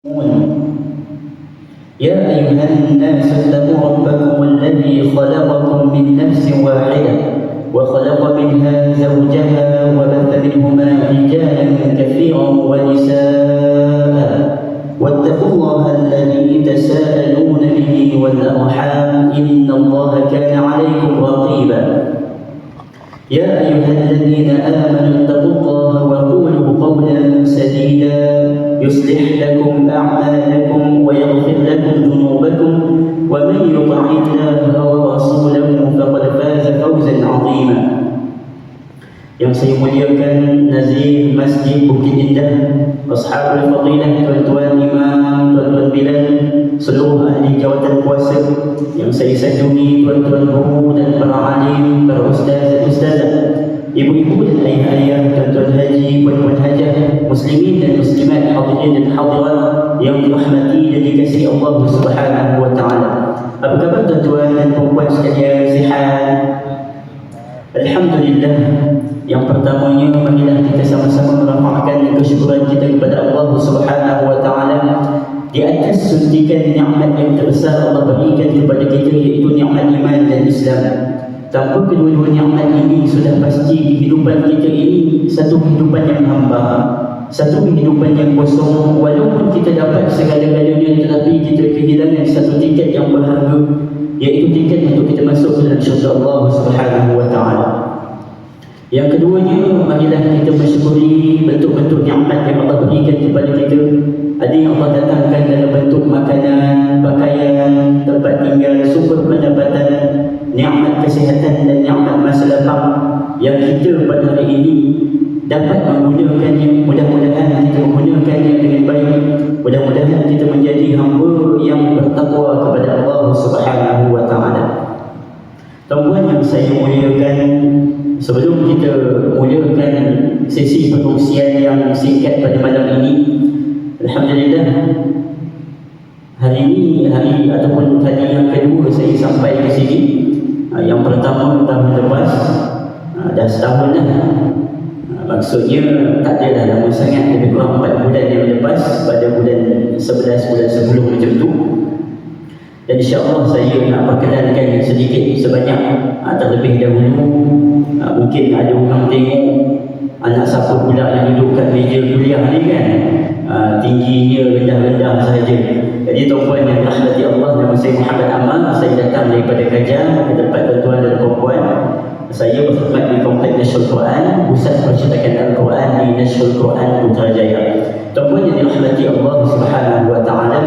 يا أيها الناس اتقوا ربكم الذي خلقكم من نفس واحدة وخلق منها زوجها وبث منهما رجالا كثيرا ونساء واتقوا الله الذي تساءلون به والأرحام إن الله كان عليكم رقيبا يا أيها الذين آمنوا اتقوا الله وقولوا قولا سديدا يصلح لكم أعمالكم ويغفر لكم ذنوبكم ومن يطع الله ورسوله فقد فاز فوزا عظيما. Yang saya muliakan Nazir Masjid Bukit Indah, Ashabul Fadilah, tuan-tuan imam, tuan-tuan bilal, seluruh ahli jawatan kuasa yang saya sanjungi, tuan-tuan guru dan para alim, para ustaz dan ustazah, ibu-ibu dan ayah-ayah, tuan-tuan haji, puan-puan hajah, muslimin dan muslimat, hadirin dan hadirat yang dirahmati dan dikasihi Allah Subhanahu wa taala. Apa khabar tuan-tuan dan puan-puan sekalian, sihat? Alhamdulillah. Yang pertamanya, marilah kita sama-sama merafakkan kesyukuran kita kepada Allah Subhanahu wa taala di atas suntikan nikmat yang terbesar Allah berikan kepada kita, iaitu nikmat iman dan Islam. Tanpa kedua-dua nikmat ini, sudah pasti kehidupan kita ini satu kehidupan yang hamba, satu kehidupan yang kosong. Walaupun kita dapat segala-galanya, tetapi kita kehilangan satu tiket yang berharga, iaitu tiket untuk kita masuk ke dalam syurga Allah Subhanahu wa taala. Yang keduanya, marilah kita mensyukuri bentuk-bentuk nikmat yang Allah berikan kepada kita. Ada yang Allah datangkan dalam bentuk makanan, pakaian, tempat tinggal, sumber pendapatan, nikmat kesihatan dan nikmat masa lapang yang kita pada hari ini dapat menggunakannya. Mudah-mudahan kita menggunakannya dengan baik. Mudah-mudahan kita menjadi hamba yang bertakwa kepada Allah Subhanahu wa taala. Tuan-tuan yang saya muliakan, sebelum kita mulakan sesi pengusian yang singkat pada malam ini, alhamdulillah, hari ini hari ataupun kali yang kedua saya sampai ke sini. Yang pertama tahun lepas, dah setahun dah. Maksudnya tak adalah lama sangat, lebih kurang 4 bulan yang lepas, pada bulan 11 bulan sebelum macam tu. Dan insya-Allah saya nak perkenalkan sedikit sebanyak, terlebih dahulu mungkin ada orang tengok anak siapa pula yang duduk kat meja kuliah ni kan, tingginya rendah-rendah sahaja. Jadi tuan-tuan yang rahmati Allah, nama saya Muhammad Amal, saya datang daripada Kajang ke tempat tuan-tuan dan puan-puan. Saya berkhidmat di Kompleks Nasrul Quran, Pusat Percetakan Al-Quran di Nasrul Quran Putrajaya. Tuan-tuan yang dirahmati Allah Subhanahu wa taala,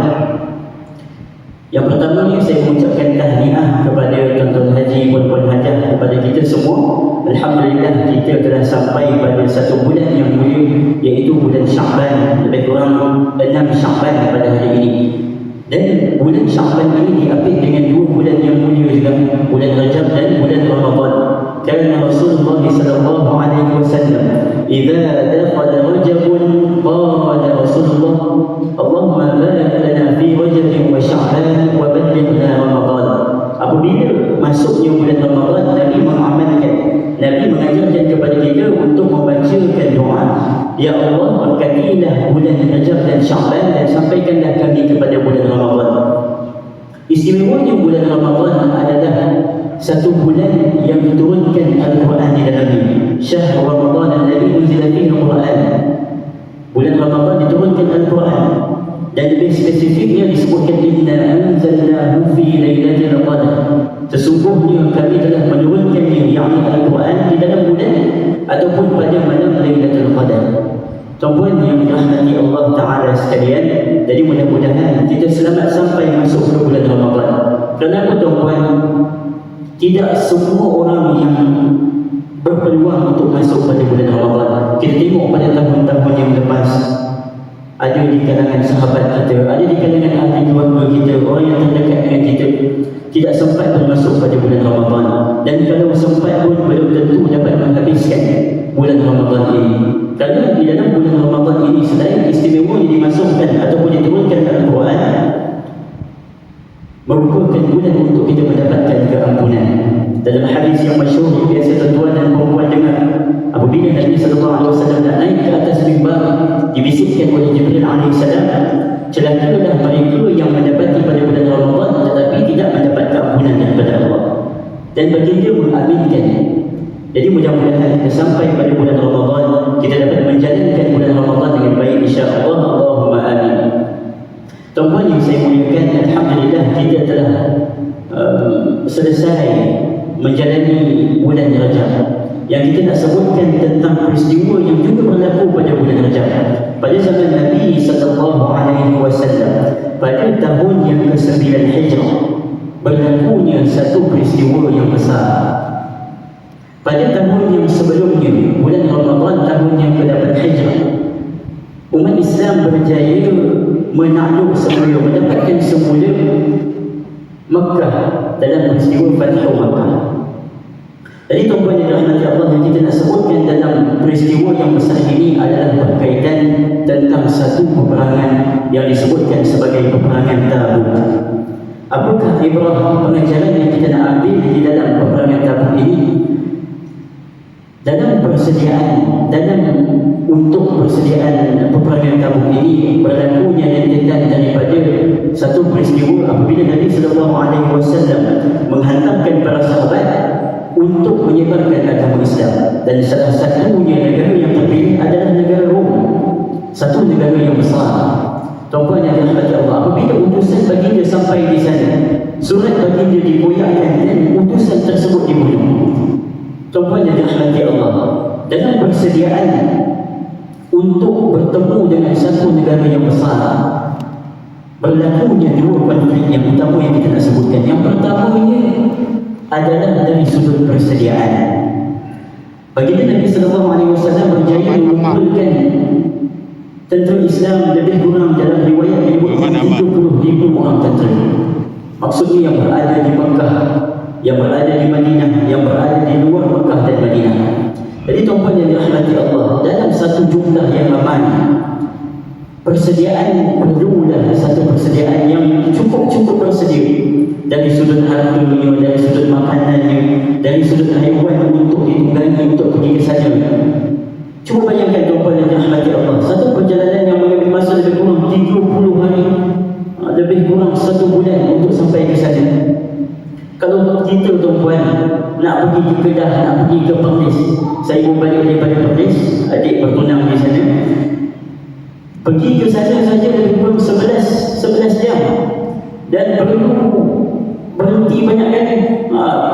yang pertama ni saya mengucapkan tahniah kepada tuan-tuan haji, puan-puan hajah, kepada kita semua. Alhamdulillah, kita telah sampai pada satu bulan yang mulia, iaitu bulan Sya'ban, lebih kurang 6 Sya'ban pada hari ini. Dan bulan Sya'ban ini diapit dengan 2 bulan yang mulia juga, bulan Rajab dan bulan Ramadan. Kerana Rasulullah sallallahu alaihi wasallam, "Idza dakhala Rajabun qala Rasulullah, Allahumma barik lana fi Rajab wa Sya'ban wa ballighna Ramadan." Apabila masuknya bulan Ramadan, Nabi mengamalkan, Nabi mengajarkan kepada kita untuk membacakan doa, "Ya Allah, berkatilah bulan Rajab dan Sya'ban dan sampaikanlah kami kepada bulan Ramadan." Istimewanya bulan Ramadan adalah satu bulan yang diturunkan Al-Quran di dalamnya. Syahr Ramadan alladhi unzila fihi Al-Quran. Bulan Ramadan diturunkan Al-Quran, dan lebih spesifiknya disebutkan, "Inna anzalnahu fi lailatul qadr." Sesungguhnya kami telah menurunkannya, yakni Al-Quran, di dalam bulan ataupun pada malam Lailatul Qadar. Tuan-tuan yang dirahmati Allah Ta'ala sekalian, jadi mudah-mudahan kita selamat sampai masuk ke bulan Ramadan. Kenapa tuan-tuan? Tidak semua orang yang berpeluang untuk masuk pada bulan Ramadan. Kita tengok pada tahun-tahun yang lepas, ada di kalangan sahabat kita, ada di kalangan ahli keluarga kita, orang yang terdekat dengan kita, tidak sempat masuk pada bulan Ramadan. Dan kalau sempat pun, belum tentu dapat menghabiskan bulan Ramadan ini. Kerana di dalam bulan Ramadan ini, selain istimewa yang dimasukkan ataupun diturunkan Al-Quran, merupakan bulan untuk kita mendapatkan keampunan. Dalam hadis yang masyhur yang biasa tuan-tuan dan puan-puan dengar, apabila Nabi sallallahu alaihi wasallam nak naik ke atas mimbar, dibisikkan oleh Jibril alaihi salam, celakalah mereka yang mendapati pada bulan Ramadan tetapi tidak mendapat ampunan daripada Allah. Dan baginda mengaminkan. Jadi mudah-mudahan kita sampai pada bulan Ramadan, kita dapat menjalankan bulan Ramadan dengan baik, insya-Allah. Allahumma amin. Tuan-tuan yang saya muliakan, alhamdulillah kita telah selesai menjalani bulan Rajab. Yang kita nak sebutkan tentang peristiwa yang juga berlaku pada bulan Rajab. Pada zaman Nabi sallallahu alaihi wasallam, pada tahun yang ke-9 Hijrah, berlakunya satu peristiwa yang besar. Pada tahun yang sebelumnya, bulan Ramadan tahun yang ke-8 Hijrah, umat Islam berjaya menakluk semula, mendapatkan semula Makkah dalam peristiwa Fathu Makkah. Jadi tuan-tuan yang dirahmati Allah, yang kita nak sebutkan dalam peristiwa yang besar ini adalah berkaitan tentang satu peperangan yang disebutkan sebagai peperangan Tabuk. Apakah ibrah pengajaran yang kita nak ambil di dalam peperangan Tabuk ini? Dalam persediaan, untuk persediaan peperangan Tabuk ini berlakunya rentetan daripada satu peristiwa apabila Nabi sallallahu alaihi wasallam menghantarkan para sahabat untuk menyebarkan agama Islam, dan salah satunya negara yang terpilih adalah negara Rom, satu negara yang besar. Tuan-tuan yang dirahmati Allah, apabila utusan baginda sampai di sana, surat baginda dikoyakkan dan utusan tersebut dibunuh. Tuan-tuan yang dirahmati Allah, dalam persediaan untuk bertemu dengan satu negara yang besar, berlakunya dua konflik yang utama yang kita nak sebutkan. Yang pertamanya adalah dari sudut persediaan. Baginda Nabi sallallahu alaihi wasallam berjaya mengumpulkan tentera Islam lebih kurang dalam riwayat menyebutkan 30,000 orang tentera. Maksudnya yang berada di Makkah, yang berada di Madinah, yang berada di luar Makkah dan Madinah. Jadi tuan-tuan yang dirahmati Allah, dalam satu jumlah yang aman, persediaan perlulah satu persediaan yang cukup bersedia, dari sudut hartanya, dari sudut makanannya, dari sudut haiwan untuk ditunggangi untuk pergi ke sana. Cuba bayangkan tuan-tuan yang dirahmati Allah, satu perjalanan yang mengambil masa lebih kurang 30 hari, lebih kurang 1 bulan untuk sampai ke sana. Kalau kita tuan-tuan nak pergi ke Kedah, nak pergi ke Perlis, saya pun balik daripada Perlis, adik bertunang di sana, pergi ke sana saja lebih kurang 11 jam, dan perlu berhenti banyak kali,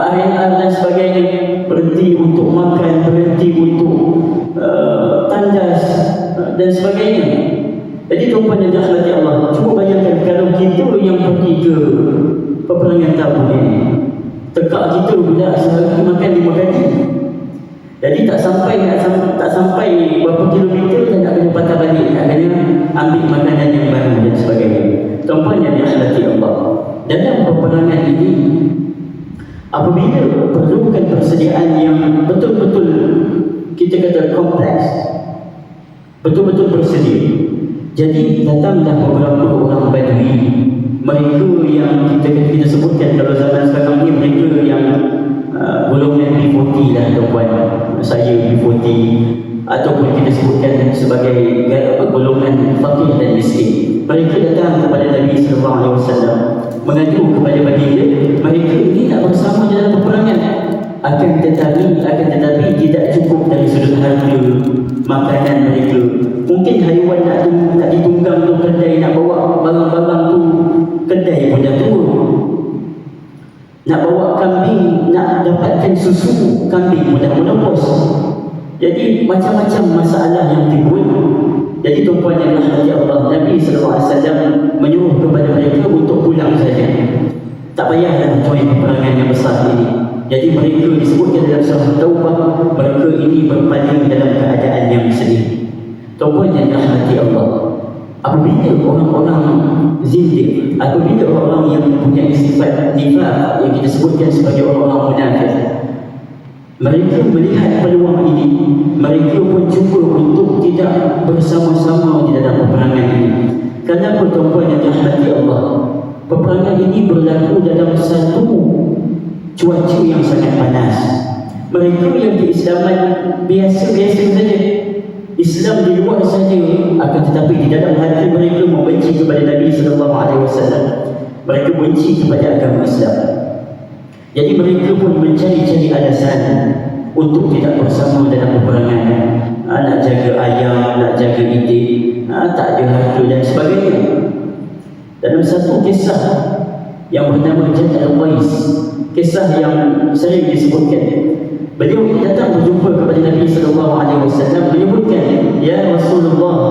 air dan sebagainya, berhenti untuk makan, berhenti untuk tandas dan sebagainya. Jadi tuan-tuan yang dirahmati Allah, cuba bayangkan kalau kita yang pergi ke peperangan Tabuk ini, tekak kita pula sehari makan 5 kali. Jadi tak sampai berapa kilometer dan nak kena patah balik, nak kena ambil makanan yang baru dan sebagainya. Tuan-tuan yang dirahmati Allah, dalam peperangan ini apabila perlukan persediaan yang betul-betul kita kata kompleks, betul-betul bersedia. Jadi datanglah beberapa orang Badui, mereka yang kita sebutkan kalau zaman sekarang ni, mereka yang golongan B40 lah tuan-tuan, saya B40, ataupun kita sebutkan sebagai golongan fakir dan miskin. Mereka datang kepada Nabi sallallahu alaihi wasallam mengadu kepada baginda, mereka ini nak bersama dalam peperangan, akan tetapi tidak cukup dari sudut harta makanan mereka. Mungkin haiwan nak ditunggang tu kedai, nak bawa barang-barang tu kedai pun dah turun, nak bawa kambing, nak dapatkan susu kambing pun dah menopos. Jadi macam-macam masalah yang timbul. Jadi tuan-tuan yang dirahmati Allah, Nabi SAW menyuruh kepada mereka untuk pulang saja, tak payahlah join peperangan yang besar ini. Jadi mereka disebutkan dalam surah Taubah, mereka ini berpaling dalam keadaan yang sedih. Tuan-tuan yang dirahmati Allah, apabila orang-orang zindik, apabila orang-orang yang mempunyai sifat nifaq yang kita sebutkan sebagai orang-orang munafik, mereka melihat peluang ini, mereka pun cuba untuk tidak bersama-sama di dalam peperangan ini. Kenapa tuan-tuan yang dirahmati Allah? Peperangan ini berlaku dalam satu cuaca yang sangat panas. Mereka yang keislaman biasa-biasa saja, Islam di luar saja, akan tetapi di dalam hati mereka membenci kepada Nabi sallallahu alaihi wasallam. Mereka benci kepada agama Islam. Jadi mereka pun mencari-cari alasan untuk tidak bersama dalam peperangan. Nak jaga ayam, nak jaga itik, tak ada harta dan sebagainya. Dalam satu kisah yang bernama Jad al-Qais, kisah yang sering disebutkan, beliau datang berjumpa kepada Nabi sallallahu alaihi wasallam, menyebutkan, "Ya Rasulullah,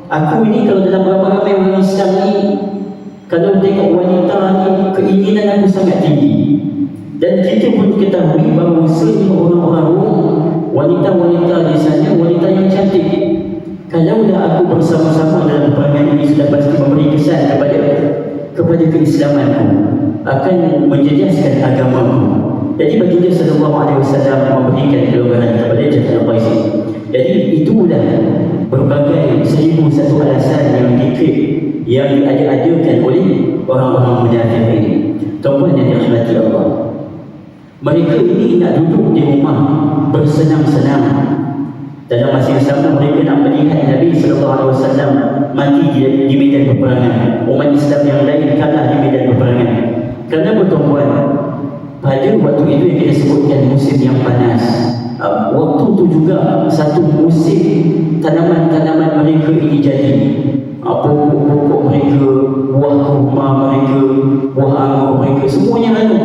aku ini kalau dalam ramai-ramai orang Islam ni, kalau tengok wanita ni, keinginan aku sangat tinggi. Dan kita pun ketahui bahawa semua orang-orang Rom, wanita-wanita di sana, wanita yang cantik. Kalaulah aku bersama-sama dalam peperangan ini, sudah pasti memberi kesan kepada keislamanku, akan menjejaskan agamaku." Jadi baginda sallallahu alaihi wasallam memberikan kelonggaran kepada Jad al-Qais. Jadi itulah berbagai 1001 alasan yang dikit yang diada-adakan oleh orang-orang munafik ini. Tuan-tuan yang dirahmati Allah, mereka ini nak duduk di rumah bersenang-senang. Dalam masa yang sama mereka nak melihat Nabi sallallahu alaihi wasallam mati di medan peperangan. Umat Islam yang lain kalah di medan peperangan. Kerana tuan-tuan, pada waktu itu yang kita sebutkan musim yang panas, waktu itu juga satu musim tanaman-tanaman mereka ini jadi. Pokok-pokok mereka, buah kurma mereka, buah anggur mereka, semuanya lalu.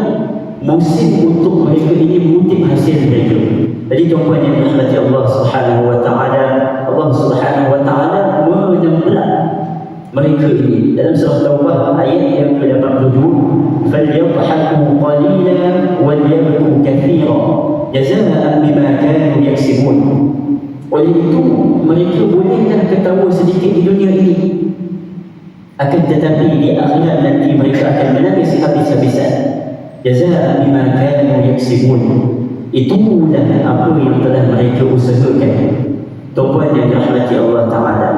Musim untuk mereka ini mengutip hasil mereka. Jadi tuan-tuan yang dirahmati Allah Subhanahu wa taala, Allah Subhanahu wa taala menyembelih mereka ini dalam surah Taubah ayat yang ke-82, "Falyadhaku qalilan walyabku katsiran jazaa'an bima kanu yaksibun." Oleh itu mereka bolehlah ketawa sedikit di dunia ini, akan tetapi di akhirat nanti mereka akan menangis habis-habisan. Jazaa'an bima kanu yaksibun. Itulah apa yang telah mereka usahakan. Tuan-tuan yang dirahmati Allah Ta'ala,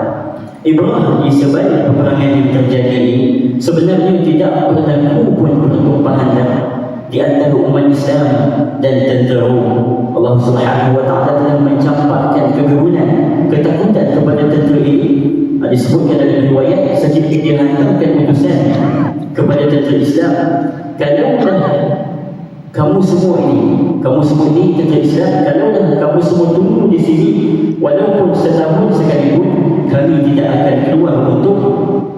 ibrah di sebalik peperangan yang terjadi ini sebenarnya tidak berlaku pun pertumpahan darah di antara umat Islam dan tentera Rom. Allah Subhanahu wa taala telah mencampakkan kegerunan, ketakutan kepada tentera ini. Disebutkan dalam riwayat, sedikit dihantarkan utusan kepada tentera Islam, "Kalaulah kamu semua ini tentera Islam, kalaulah kamu semua tunggu di sini walaupun setahun sekalipun, kami tidak akan keluar untuk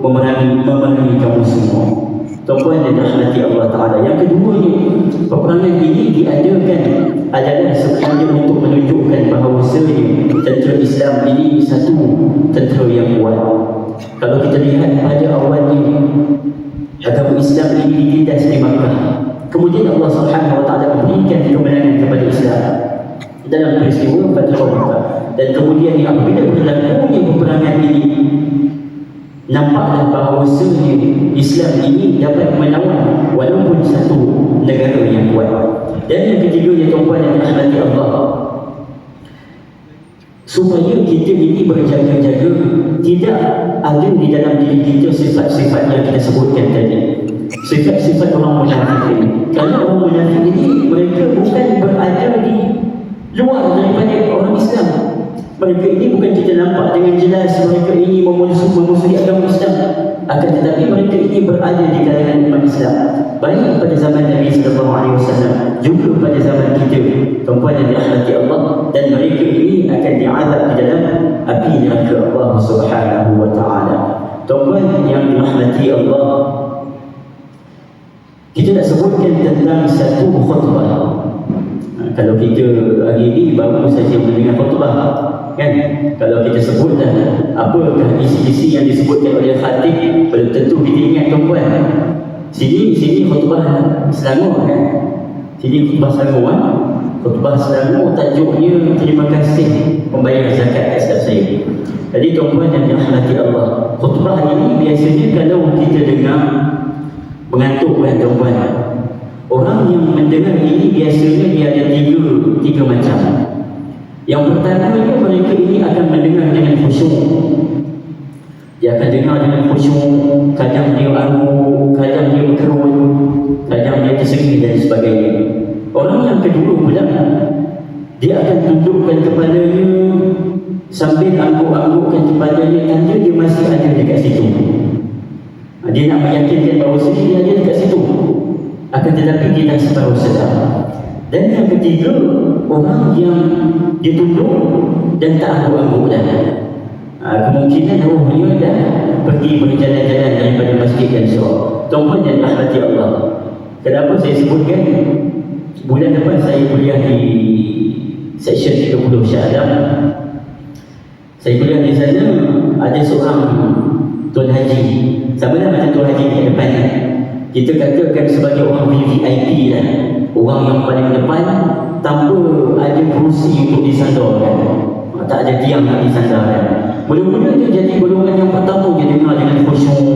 memerangi kamu semua." Tuan-tuan yang dirahmati Allah Ta'ala, yang kedua ni, peperangan ini diadakan adalah sebenarnya untuk menunjukkan bahawa tentera Islam ini satu tentera yang kuat. Kalau kita lihat pada awalnya, agama Islam ini ditindas di Makkah. Kemudian Allah Subhanahu wa taala memberikan kemenangan kepada Islam dalam peristiwa Fathul Makkah. Dan kemudian apabila berlakunya peperangan ini, nampaklah bahawa Islam ini dapat menawan walaupun satu negara yang kuat. Dan yang ketiga, ya tuan-tuan yang dirahmati Allah, supaya kita ini berjaga-jaga tidak ada di dalam diri kita sifat-sifat yang kita sebutkan tadi, sifat-sifat orang munafik ini. Kerana orang munafik ini mereka bukan berada di luar daripada orang Islam. Mereka ini bukan kita nampak dengan jelas mereka ini memusuhi agama Islam, akan tetapi mereka ini berada di kalangan umat Islam, baik pada zaman Nabi sallallahu alaihi wasallam juga pada zaman kita, tuan-tuan yang dirahmati Allah. Dan mereka ini akan diazab di dalam api neraka Allah Subhanahu wa taala. Tuan-tuan yang dirahmati Allah, kita nak sebutkan tentang satu khutbah. Kalau kita hari ini baru saja mendengar khutbah, kan? Kalau kita sebutlah apakah isi-isi yang disebutkan oleh khatib, belum tentu kita ingat, tuan-tuan. Sini khutbah Selangor, kan? Sini khutbah Selangor, kan? Khutbah Selangor tajuknya "Terima kasih membayar zakat asal saya." Jadi tuan-tuan yang dirahmati Allah, khutbah ini biasanya kalau kita dengar mengantuk, kan tuan-tuan? Orang yang mendengar ini biasanya dia ada tiga macam. Yang pertamanya, mereka ini akan mendengar dengan khusyuk. Dia akan dengar dengan khusyuk, kadang dia anggup, kadang dia berkerut, kadang dia tersengih dan sebagainya. Orang yang kedua pula, dia akan tundukkan kepalanya sambil angguk-anggukkan kepadanya, tanda dia masih ada dekat situ. Dia nak meyakinkan bahawa dia ada dekat situ, akan tetapi dia dah separuh sedar. Dan yang ketiga, orang yang dia tunduk dan tak angguk-angguk dah. Kemungkinan rohnya dah pergi berjalan-jalan daripada masjid dan syurga. Tuan-tuan dan rahmati Allah, kenapa saya sebutkan bulan depan saya kuliah di Seksyen 30 Shah Alam. Saya kuliah di sana, ada seorang Tuan Haji, sama lah macam Tuan Haji di depan ni. Kita katakan sebagai orang VIP lah, orang yang paling depan, tanpa ada kerusi untuk disandarkan, tak ada tiang nak disandarkan. Mula-mula dia jadi golongan yang pertama, dia dengar dengan khusyuk,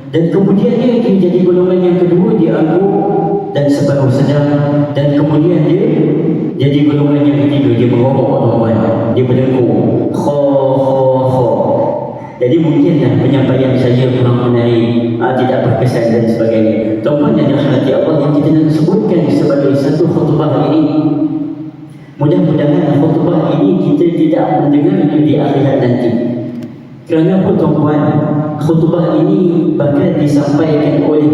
dan kemudian dia jadi golongan yang kedua, dia angguk dan separuh sedar, dan kemudian dia jadi golongan yang ketiga, dia merokok tuan-tuan, dia berdengung kho. Jadi mungkinlah penyampaian saya kurang menarik, tidak berkesan dan sebagainya. Tuan-tuan yang dirahmati Allah, yang kita nak sebutkan sebagai satu khutbah ini, mudah-mudahan khutbah ini kita tidak mendengarnya di akhirat nanti. Kerana apa tuan-tuan? Khutbah ini bakal disampaikan oleh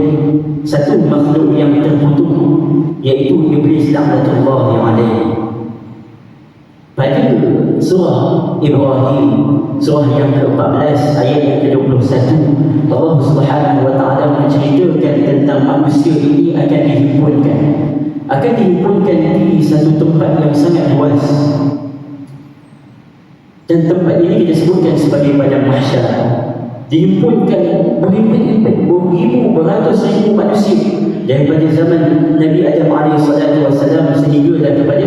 satu makhluk yang terkutuk, iaitu Iblis laknatullah alaihi. Pada surah Ibrahim, surah yang ke-14 ayat yang ke-21, Allah Subhanahu wa taala menceritakan tentang manusia ini akan dihimpunkan di satu tempat yang sangat luas. Dan tempat ini kita sebutkan sebagai padang mahsyar. Dihimpunkan beribu-ribu, beratus-ribu manusia daripada zaman Nabi Adam AS sehinggalah kepada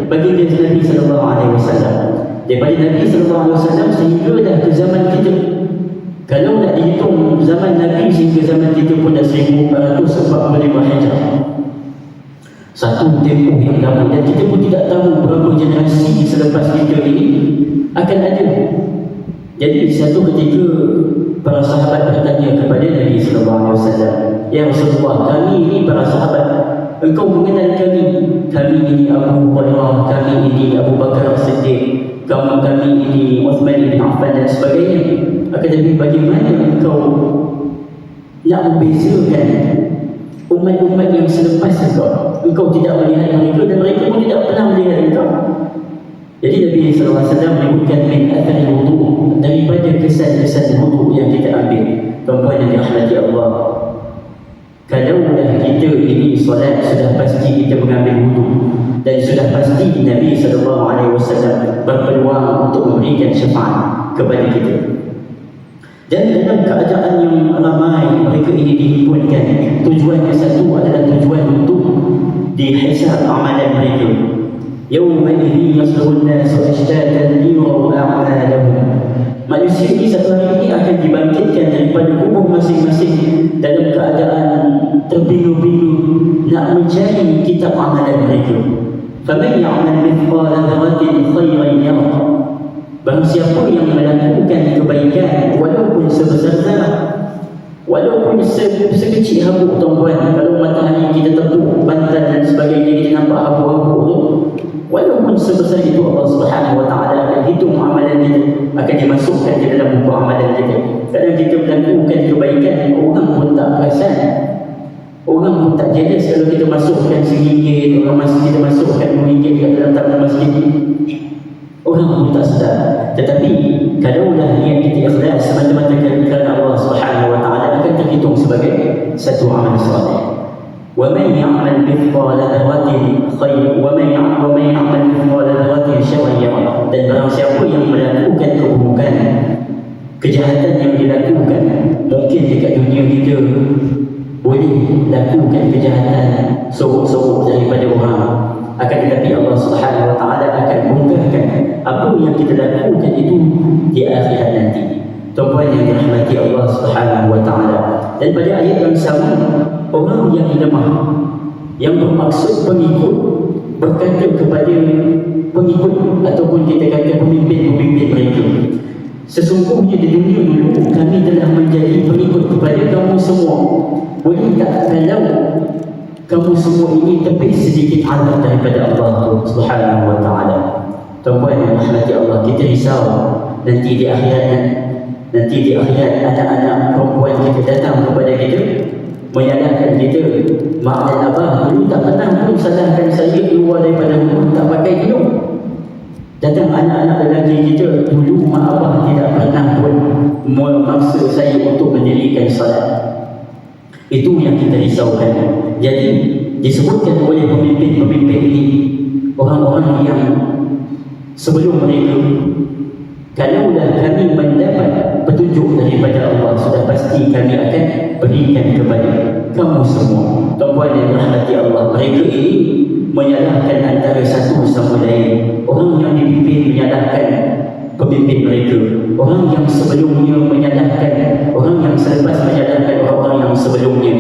baginda Nabi SAW, daripada Nabi SAW sehinggalah ke zaman kita. Kalau nak dihitung zaman Nabi sehingga zaman kita pun dah 1445 Hijrah, satu tempoh yang lama, dan kita pun tidak tahu berapa generasi selepas kita ini akan ada. Jadi satu ketika para sahabat bertanya kepada Nabi SAW, "Ya Rasulullah, kami ini para sahabat, engkau mengenal kami? Kami ini Abu Hurairah, kami ini Abu Bakar As-Siddiq, kami ini Uthman bin Affan dan sebagainya. Akan tetapi bagaimana engkau nak membezakan umat-umat yang selepas engkau? Engkau tidak melihat mereka dan mereka pun tidak pernah melihat engkau." Jadi Nabi SAW menyebutkan min athari wudu, daripada kesan-kesan wudu yang kita ambil. Tuan-tuan yang dirahmati Allah, kalaulah kita ini solat, sudah pasti kita mengambil wudu, dan sudah pasti Nabi SAW berpeluang untuk memberikan syafaat kepada kita. Dan dalam keadaan yang ramai mereka ini dihimpunkan, tujuannya satu adalah tujuan untuk dihisab amalan mereka. Yawma'idhin yasrun nasu ashtatan liyuraw a'malahum. Manusia ini satu hari ini akan dibangkitkan daripada kubur masing-masing dalam keadaan terbingung-bingung nak mencari kitab amalan mereka. Faman ya'mal mithqala dzarratin khairan yarah. Barang siapa yang melakukan kebaikan walaupun sebesar zarah, walaupun sekecil habuk tuan-tuan, kalau matahari kita tepuk bantal dan sebagainya, kita nampak habuk-habuk tu, walaupun sebesar itu, Allah Subhanahu wa taala akan hitung amalan kita, akan dimasukkan ke dalam buku amalan kita. Kadang kita melakukan kebaikan, orang pun tak perasan, orang pun tak jealous kalau kita masukkan RM1, orang kita masukkan RM2 ke dalam taman masjid, orang pun tak sedar. Tetapi kalaulah niat kita ikhlas semata-mata kerana Allah Subhanahu wa taala, akan terhitung sebagai satu amal soleh. وَمَنْ يَعْمَلْ مِثْقَالَ ذَرَّةٍ خَيْرًا وَمَنْ يَعْمَلْ مِثْقَالَ ذَرَّةٍ شَرًّا يَرَهُ. Dan barang siapa yang melakukan keburukan, kejahatan yang dilakukan, mungkin dekat dunia kita boleh lakukan kejahatan sorok-sorok daripada orang, akan tetapi Allah Subhanahu wa taala akan bongkarkan apa yang kita lakukan itu di akhirat nanti. Tuan-tuan yang dirahmati Allah Subhanahu wa taala. Dan pada ayat yang sama, orang yang lemah, yang bermaksud pengikut, berkata kepada pengikut ataupun kita kata pemimpin-pemimpin mereka, sesungguhnya di dunia dulu kami telah menjadi pengikut kepada kamu semua. Boleh tak kalau kamu semua ini tepis sedikit azab daripada Allah Subhanahu wa taala? Tuan-puan yang dirahmati Allah, kita risau nanti di akhirat anak-anak perempuan kita datang kepada kita menyalahkan kita. Mak dan abah dulu tak pernah pun salahkan saya keluar daripada rumah tak pakai tudung. Datang anak-anak lelaki kita, dulu mak abah tidak pernah pun memaksa saya untuk mendirikan salat. Itu yang kita risaukan. Jadi disebutkan oleh pemimpin-pemimpin ini, orang-orang yang sebelum mereka, kalaulah kami mendapat petunjuk daripada Allah, sudah pasti kami akan berikan kepada kamu semua. Tuan-puan yang dirahmati Allah, mereka ini menyalahkan antara satu sama lain. Orang yang dipimpin menyalahkan pemimpin mereka, orang yang sebelumnya menyalahkan, orang yang selepas menyalahkan orang-orang yang sebelumnya.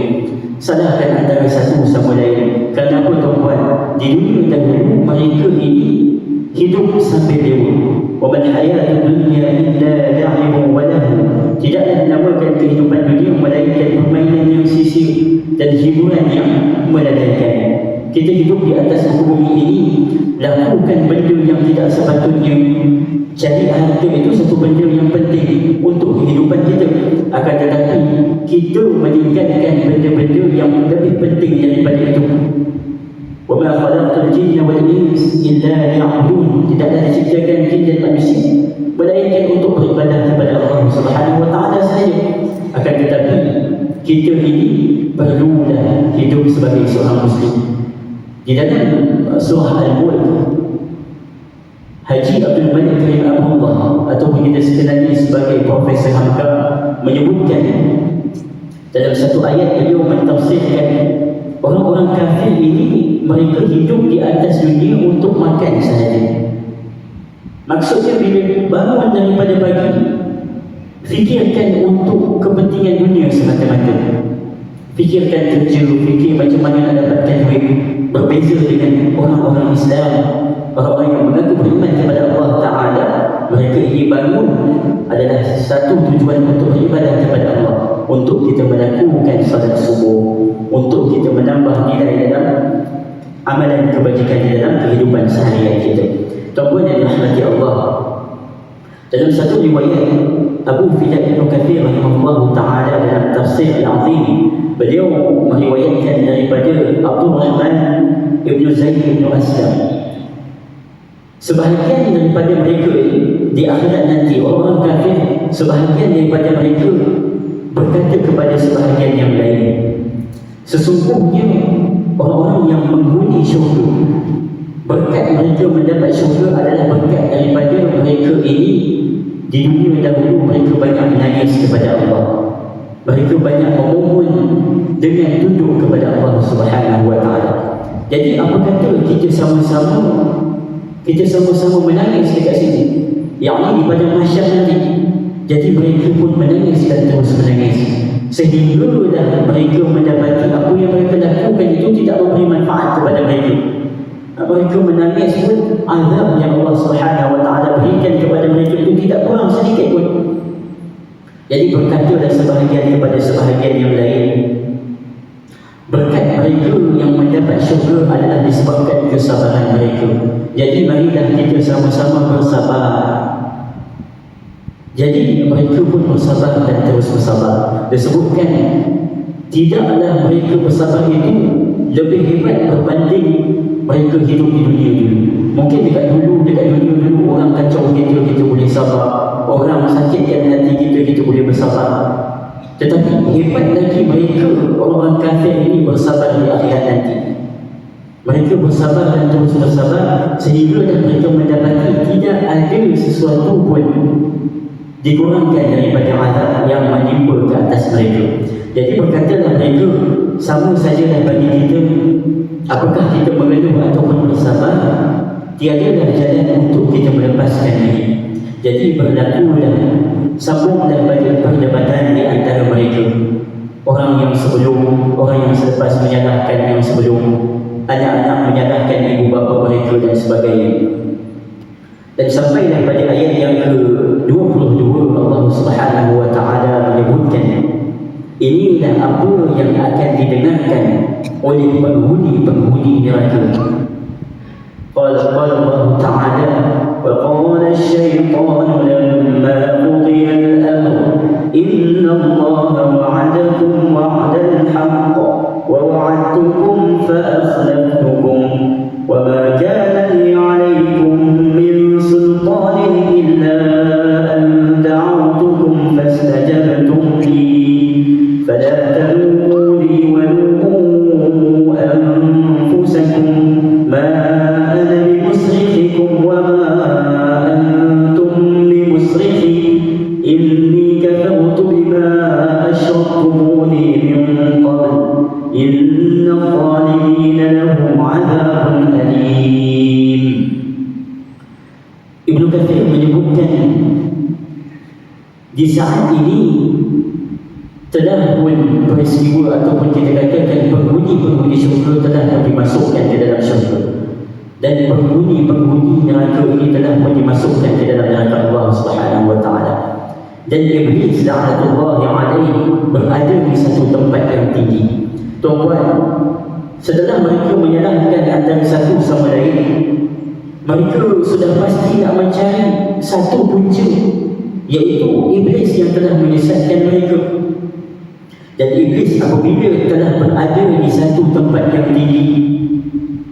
Salahkan antara satu sama lain. Kenapa tuan-puan? Di dunia dahulu mereka ini hidup sambil dewa. Wa man hayatud dunya illa la'ibun wa lahu. Tidaklah dinamakan kehidupan dunia melainkan permainan yang sisir dan hiburan yang melalaikan. Kita hidup di atas bumi ini, lakukan benda yang tidak sepatutnya. Cari harta itu satu benda yang penting untuk kehidupan kita. Akan tetapi kita meninggalkan benda-benda yang lebih penting daripada itu. Wa ma khalaqtul jinna wal insa illa liya'budun. Tidaklah diciptakan jin dan manusia melainkan untuk beribadah kepada Allah Subhanahu wa taala sahaja. Akan tetapi kita ini perlulah hidup sebagai seorang muslim. Di dalam surah Al-Mulk, Haji Abdul Malik Rahimahullah atau kita sekenali sebagai Profesor Hamka menyebutkan dalam satu ayat, beliau mentafsirkan orang-orang kafir ini mereka hidup di atas dunia untuk makan sahaja. Maksudnya bila bangun daripada pagi, fikirkan untuk kepentingan dunia semata-mata. Fikirkan kerja, fikir macam mana nak dapatkan duit. Berbeza dengan orang-orang Islam, orang-orang yang mengaku beriman kepada Allah Ta'ala, mereka ini bangun adalah satu tujuan untuk beribadah kepada Allah, untuk kita melakukan salat subuh, untuk kita menambah nilai dalam amalan kebajikan di dalam kehidupan seharian kita. Tuan-puan yang dirahmati Allah, dalam satu riwayat Abu Fida Ibn Kathir rahimahullah ta'ala dalam tafsir Al-Azim, beliau meriwayatkan daripada Abdul Rahman Ibn Zaid Ibn Aslam, sebahagian daripada mereka di akhirat nanti, orang kafir, sebahagian daripada mereka berkata kepada sebahagian yang lain, sesungguhnya orang-orang yang menghuni syurga, berkat mereka mendapat syurga adalah berkat daripada mereka ini di dunia dahulu mereka banyak menangis kepada Allah, mereka banyak memohon dengan tunduk kepada Allah Subhanahu wa taala. Jadi apa kata kita sama-sama menangis dekat sini, yakni di padang mahsyar nanti. Jadi mereka pun menangis dan terus menangis sehinggalah mereka mendapati apa yang mereka lakukan itu tidak memberi manfaat kepada mereka. Mereka menangis pun azab yang Allah Subhanahu wa taala berikan kepada mereka itu tidak kurang sedikit pun. Jadi berkatalah sebahagian kepada sebahagian yang lain, berkat mereka yang mendapat syurga adalah disebabkan kesabaran mereka. Jadi marilah kita sama-sama bersabar. Jadi mereka pun bersabar dan terus bersabar. Disebutkan tidaklah mereka bersabar itu lebih hebat berbanding mereka hidup di dunia dulu. Mungkin dekat dunia dulu orang kacau kita boleh sabar, orang sakitkan hati kita boleh bersabar. Tetapi hebat lagi mereka, orang-orang kafir ini bersabar di akhirat nanti. Mereka bersabar dan terus bersabar sehingga mereka mendapati tidak ada sesuatu pun dikurangkan daripada azab yang menimpa ke atas mereka. Jadi berkatalah mereka, sama sajalah bagi kita, apakah kita mengeluh ataupun bersabar, tiadalah jalan untuk kita melepaskan diri. Jadi berlakulah, sambunglah banyak perdebatan di antara mereka, orang yang sebelum, orang yang selepas menyalahkan yang sebelum, anak-anak menyalahkan ibu bapa mereka dan sebagainya. Dan sampailah pada ayat yang ke-22 Allah Subhanahu wa taala menyebutkan, inilah apa yang akan didengarkan oleh penghuni-penghuni neraka. Qala Allah Ta'ala وقال الشيطان لما قضي الأمر إن الله وعدكم وعد الحق ووعدتكم فأخلفتكم وما كان لي عليكم من سلطان إلا أن دعوتكم فاستجبتم لي فلا تلوموا لي ولوموا أنفسكم ما أنا بمصرخكم وما أنتم بمصرخي إني كفرت بما أشركتموني من قبل إن الظالمين لهم عذاب أليم. Ibnu Katsir menyebutkan di saat ini telah pun peristiwa ataupun kita katakan penghuni-penghuni syurga telah dimasukkan ke dalam syurga, dan penghuni-penghuni neraka ini telah pun dimasukkan ke dalam neraka Allah Subhanahu wa taala. Dan iblis la'natullah alaihi berada di satu tempat yang tinggi. Tuan-tuan, setelah mereka menyalahkan antara satu sama lain, mereka sudah pasti nak mencari satu punca, iaitu iblis yang telah menyesatkan mereka. Dan iblis apabila telah berada di satu tempat yang tinggi,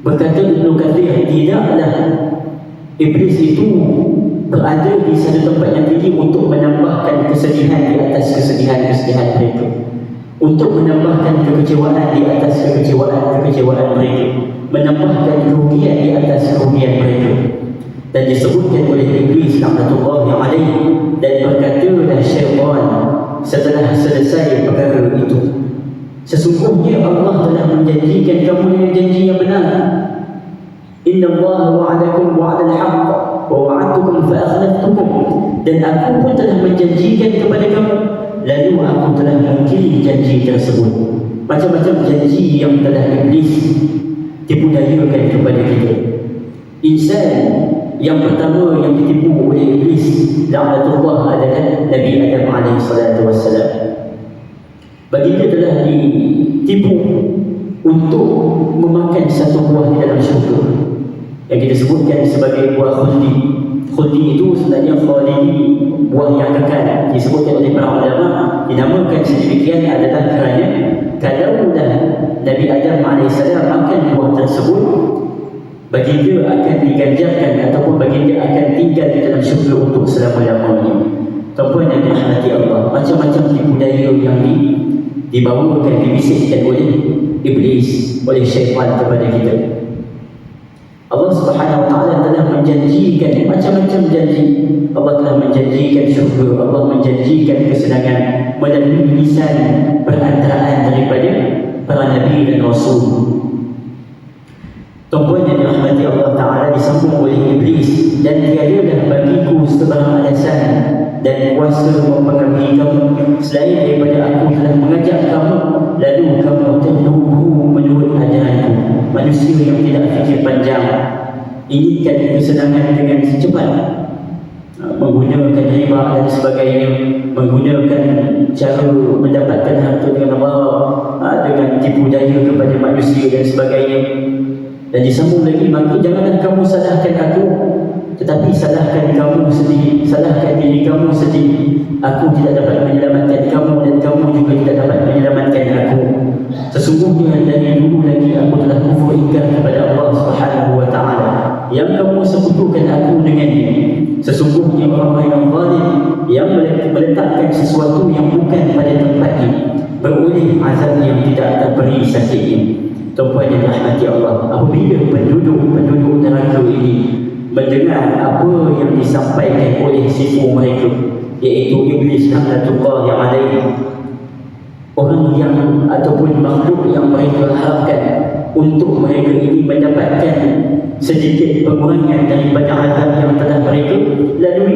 berkata Ibnu Katsir, tidaklah iblis itu berada di satu tempat yang tinggi untuk menambahkan kesedihan di atas kesedihan-kesedihan mereka, untuk menambahkan kekecewaan di atas kekecewaan mereka, menambahkan kerugian di atas kerugian mereka. Dan disebutkan oleh iblis la'natullahi alaihi, dan berkatalah syaitan setelah selesai perkara itu, sesungguhnya Allah telah menjanjikan kamu dengan janji yang benar. Inna Allah wa'adakum wa'adal haqq wa wa'adtukum fa akhlaftukum, dan aku pun telah menjanjikan kepada kamu, lalu aku telah mengingkari janji tersebut. Macam-macam janji yang telah iblis tipu dayakan kepada kita. Insan yang pertama yang ditipu oleh iblis la'natullah adalah Nabi Adam alaihi salatu wassalam. Baginda telah ditipu untuk memakan satu buah di dalam syurga yang kita sebutkan sebagai buah khuldi. Khuldi itu sebenarnya khalidi, buah yang kekal. Disebutkan oleh para ulama, dinamakan sedemikian adalah kerana kalaulah Nabi Adam AS makan buah tersebut, baginda akan diganjarkan ataupun baginda akan tinggal di dalam syurga untuk selama-lamanya. Tuan-tuan yang dirahmati Allah, macam-macam tipu daya yang dibawakan, dibisikkan oleh iblis, oleh syaitan kepada kita. Allah Subhanahu wa taala telah menjanjikan macam-macam janji. Allah telah menjanjikan syurga, Allah menjanjikan kesenangan melalui lisan perantaraan daripada para nabi dan rasul. Tuan-tuan yang dirahmati Allah Ta'ala, disambung oleh iblis, dan tiadalah bagiku sebarang alasan dan kuasa mempengaruhi kamu selain daripada aku telah mengajak kamu, lalu kamu terluhu menurut ajaranku. Manusia yang tidak fikir panjang, inginkan kesenangan dengan secepat, menggunakan riba dan sebagainya, menggunakan cara mendapatkan harta dengan haram, dengan tipu daya kepada manusia dan sebagainya. Dan disambung lagi, maka janganlah kamu salahkan aku, tetapi salahkan kamu sendiri, salahkan diri kamu sendiri. Aku tidak dapat menyelamatkan kamu dan kamu juga tidak dapat menyelamatkan aku. Sesungguhnya dari dulu lagi aku telah kufur ingkar kepada Allah Subhanahu wa taala, yang kamu sekutukan aku dengannya. Sesungguhnya orang-orang yang zalim yang meletakkan sesuatu yang bukan pada tempatnya beroleh azab yang tidak terberi sakitnya. Tuan-tuan yang dirahmati Allah, apabila penduduk neraka ini mendengar apa yang disampaikan oleh sifu mereka, iaitu iblis la'natullah yang alaihi, orang yang ataupun makhluk yang mereka harapkan untuk mereka ini mendapatkan sedikit pengurangan daripada azab yang telah mereka lalui,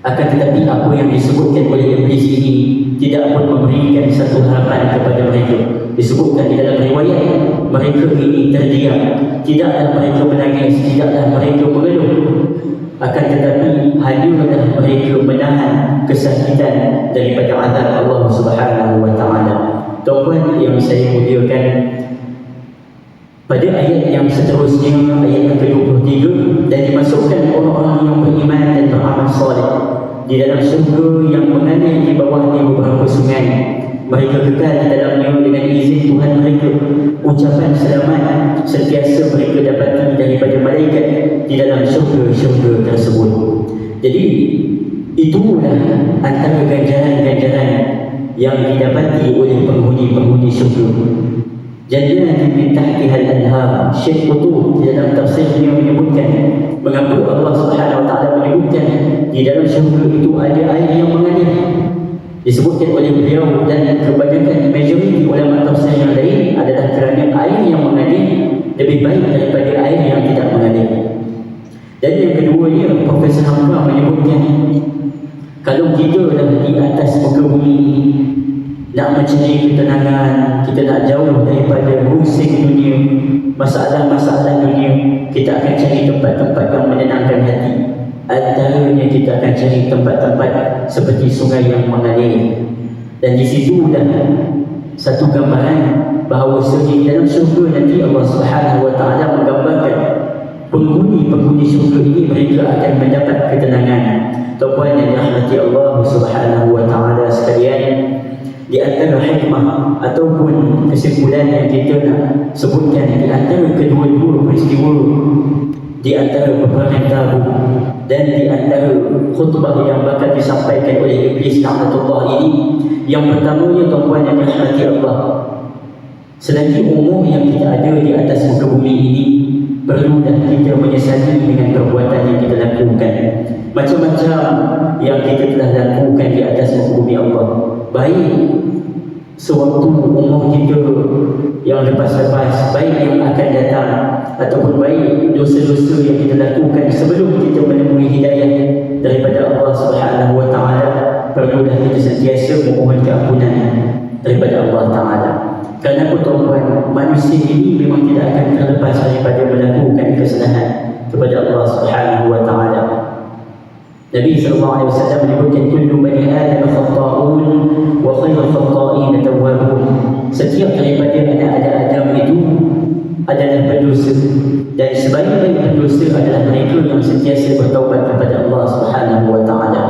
akan tetapi apa yang disebutkan oleh iblis ini tidak pun memberikan satu harapan kepada mereka. Disebutkan di dalam riwayat, mereka ini terdiam, tidaklah mereka menangis, tidaklah mereka mengeluh, akan tetapi hanyalah mereka menahan kesakitan daripada azab Allah Subhanahu wa taala. Tuan-tuan yang saya muliakan, Pada ayat yang seterusnya, ayat yang ke-23, dan dimasukkan orang-orang yang beriman dan beramal soleh di dalam syurga yang mengalir di bawahnya beberapa sungai. Mereka kekal di dalamnya dengan izin Tuhan mereka. Ucapan selamat sentiasa mereka dapati daripada malaikat di dalam syurga-syurga tersebut. Jadi itulah antara ganjaran-ganjaran yang didapati oleh penghuni-penghuni syurga. Jannatin min tahtiha al-anhar. Syekh Qutb di dalam tafsirnya menyebutkan mengapa Allah Subhanahu wa taala menyebutkan di dalam syurga itu ada air yang mengalir. Disebutkan oleh beliau dan kebanyakan majoriti ulama tafsir yang lain adalah kerana air yang mengalir lebih baik daripada air yang tidak mengalir. Dan yang keduanya, Profesor Hamka menyebutkan kalau kita dah di atas muka bumi ini nak mencari ketenangan, kita nak jauh daripada rusing dunia, masalah-masalah dunia, kita akan cari tempat-tempat yang menenangkan hati. Antaranya kita akan cari tempat-tempat seperti sungai yang mengalir. Dan di situ dah satu gambaran bahawa di dalam syurga nanti Allah Subhanahu wa taala menggambarkan penghuni-penghuni syurga ini mereka akan mendapat ketenangan. Tuan-tuan yang dirahmati Allah Subhanahu wa taala sekalian, di antara hikmah ataupun kesimpulan yang kita nak sebutkan di antara kedua-dua peristiwa, di antara peperangan Tabuk dan di antara khutbah yang bakal disampaikan oleh Iblis laknatullah ini, yang pertamanya tuan-tuan yang dirahmati Allah, selagi umur yang kita ada di atas muka bumi ini, perlulah kita menyesali dengan perbuatan yang kita lakukan. Macam-macam yang kita telah lakukan di atas muka bumi Allah, baik sewaktu umur kita yang lepas-lepas, baik yang akan datang, ataupun baik dosa-dosa yang kita lakukan sebelum kita menemui hidayah daripada Allah Subhanahu wa taala, perlulah kita sentiasa memohon keampunan daripada Allah taala. Kerana tuan-tuan, manusia ini memang tidak akan terlepas daripada melakukan kesalahan kepada Allah Subhanahu wa taala. Nabi sallallahu alaihi wasallam menyebutkan kullu bani Adam khata'un wa khairul khata'in tawwabun. Setiap daripada anak Adam itu adalah pendosa, dan sebaik-baik pendosa adalah mereka yang sentiasa bertaubat kepada Allah Subhanahu wa taala.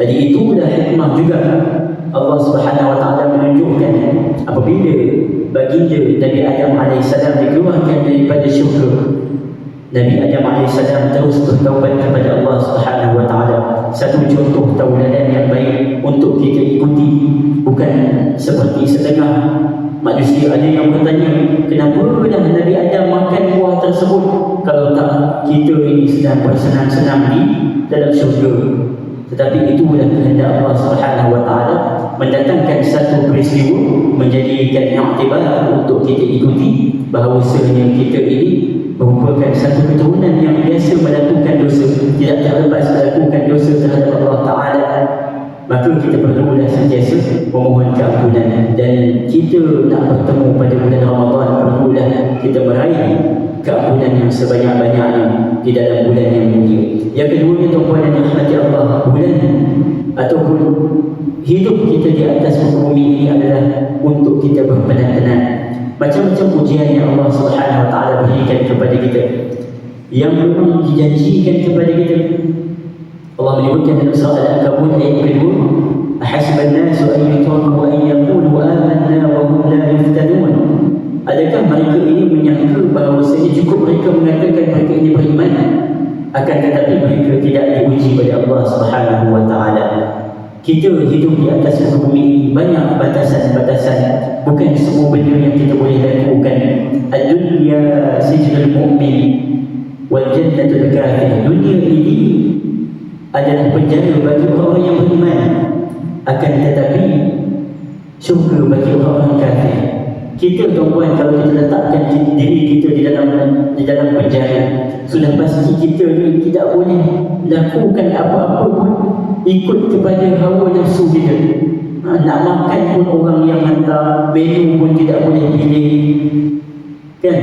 Jadi itulah hikmah juga Allah Subhanahu wa taala menunjukkan apabila baginda Nabi Adam alaihissalam dikeluarkan daripada syurga, Nabi Adam AS terus bertaubat kepada Allah Subhanahu wa taala. Satu contoh tauladan yang baik untuk kita ikuti, bukan seperti setengah manusia ada yang bertanya, kenapa dah Nabi Adam makan buah tersebut kalau tak kita ini sedang bersenang-senang di dalam syurga. Tetapi itulah kehendak Allah Subhanahu wa taala mendatangkan satu peristiwa menjadikan iktibar untuk kita ikuti bahawasanya kita ini merupakan satu keturunan yang biasa melakukan dosa, tidak terlepas melakukan dosa terhadap Allah Ta'ala. Maka kita perlulah sentiasa memohon keampunan, dan kita nak bertemu pada bulan Ramadan, perlulah kita meraih keampunan yang sebanyak-banyaknya di dalam bulan yang mulia. Yang keduanya tuan-tuan yang dirahmati Allah, bulan ataupun hidup kita di atas muka bumi ini adalah untuk kita berpenat-penat. Macam-macam ujian yang Allah Subhanahu wa taala berikan kepada kita, yang memang dijanjikan kepada kita. Allah menyebutkan dalam surah Al-Ankabut ayat kedua, ahasiban nasu an yutraku an yaqulu amanna wa hum la yuftanun. Adakah mereka ini menyangka bahawasanya cukup mereka mengatakan mereka ini beriman, akan tetapi mereka tidak diuji oleh Allah Subhanahu wa taala. Kita hidup di atas muka bumi ini banyak batasan-batasan, bukan semua benda yang kita boleh lakukan. Ad-dunya sijnul mu'min wal jannatul kafir. Dunia ini adalah penjara bagi orang yang beriman, akan tetapi syurga bagi orang kafir. Kita tuan-tuan, kalau kita letakkan diri kita di dalam penjara, sudah pasti kita ni tidak boleh lakukan apa-apa pun ikut kepada hawa nafsu kita. Nak makan pun orang yang hantar, menu pun tidak boleh pilih, kan?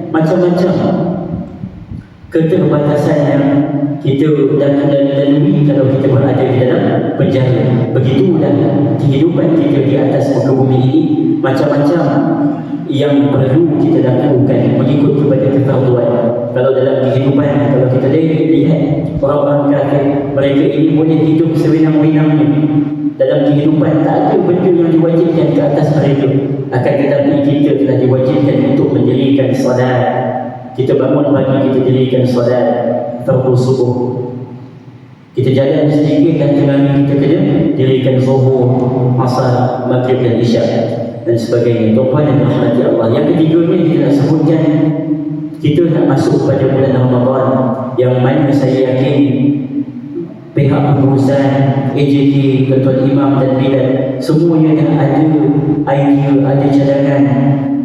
Macam-macam keterbatasan yang kita dah lalui kalau kita berada di dalam penjara. Begitulah kehidupan kita di atas muka bumi ini. Macam-macam yang perlu kita lakukan mengikut kepada kefarduan. Kalau dalam kehidupan, kalau kita lihat orang-orang kafir, mereka ini boleh hidup sewenang-wenangnya dalam kehidupan, tak ada benda yang diwajibkan ke atas mereka. Akan tetapi kita telah diwajibkan untuk mendirikan solat. Kita bangun pagi, kita dirikan solat fardu subuh. Kita jalan sedikit dan tengah kita kena dirikan zuhur, asar, maghrib dan isya dan sebagainya. Tuan-tuan dan rahmati Allah. Yang ketiganya kita nak sebutkan, kita nak masuk pada bulan Ramadan yang mana saya yakin pihak pengurusan AJK, Tuan Imam dan Bilal semuanya dah ada idea, ada cadangan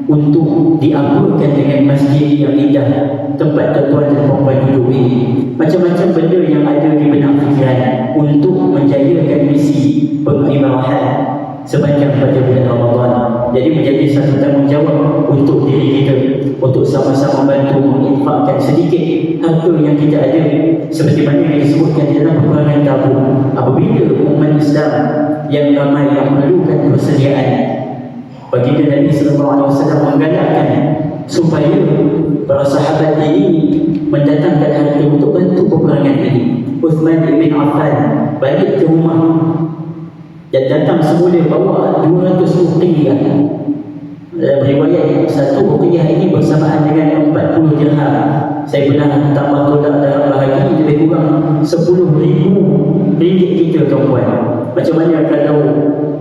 untuk diapakan dengan masjid yang indah, tempat tuan-tuan dan puan-puan duduk ini. Macam-macam benda yang ada di benak fikiran untuk menjayakan misi pengimarahan sepanjang pada bulan Ramadan. Jadi menjadi satu tanggungjawab untuk diri kita untuk sama-sama bantu menginfakkan sedikit harta yang kita ada, seperti mana yang disebutkan di dalam peperangan Tabuk. Apabila umat Islam yang ramai yang memerlukan persediaan, baginda Nabi SAW menggalakkan supaya para sahabat ini mendatangkan harta untuk bantu peperangan ini. Uthman bin Affan balik ke rumah dan datang semula bawa 200 uqiyah. Dalam riwayat, satu uqiyah ini bersamaan dengan 40 dirham. Saya pernah tambah tolak dalam bahagi, lebih kurang 10,000 ringgit kita, tuan-tuan. Macam mana kalau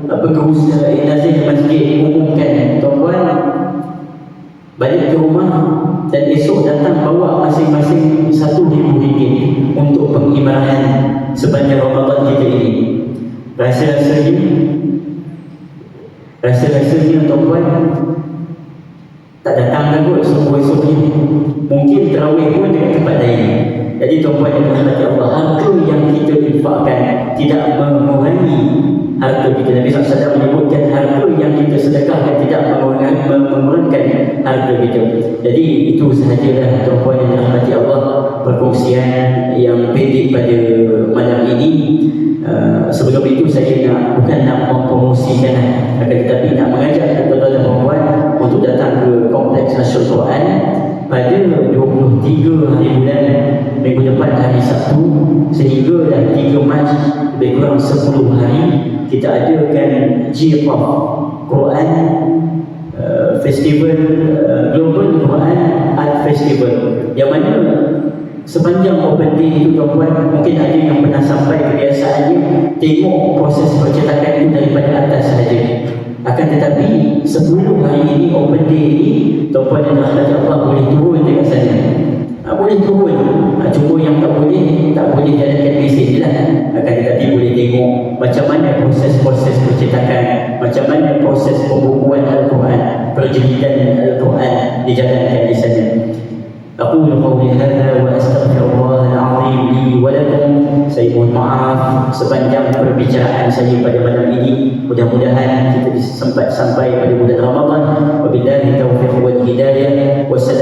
pengurus nazir masjid umumkan, tuan-tuan balik ke rumah dan esok datang bawa masing-masing 1,000 ringgit untuk pengimarahan sepanjang Ramadan kita ini. Rasa-rasanya tuan-tuan tak datang kot esok-esoknya. Mungkin terawih pun dekat tempat lain. Jadi tuan-tuan yang dirahmati Allah, harta yang kita infakkan tidak mengurangi harta kita. Nabi SAW menyebutkan harta yang kita sedekahkan tidak mengurangkan harta kita. Jadi itu sahajalah tuan-tuan yang dirahmati Allah, perkongsian yang pendek pada malam ini. Sebelum itu saya bukan nak mempromosikan, akan tetapi nak mengajak tuan-tuan dan puan untuk datang ke Kompleks Nasyid Quran pada 23 hari bulan minggu depan, hari Sabtu, sehingga dah 3 Mac, lebih kurang 10 hari kita adakan GFOF Quran Festival, Global Quran Art Festival, yang mana sepanjang open day itu, tuan-tuan, mungkin ada yang pernah sampai kebiasaannya tengok proses percetakan itu daripada atas sahaja. Akan tetapi sebelum hari ini open day ini, tuan-tuan dan rahmati Allah boleh turun dekat sana. Boleh turun. Cuma yang tak boleh jalankan mesej lah. Akan tetapi boleh tengok macam mana proses-proses percetakan, macam mana proses pembukuan Al-Quran, perjelidan Al-Quran dijalankan di sana. أقول قولي هذا وأستغفر الله العظيم لي ولكم. Saya mohon maaf sepanjang perbicaraan saya pada malam ini. Mudah-mudahan kita sempat sampai pada bulan Ramadan. Wabillahi taufiq wal hidayah. Wassalamualaikum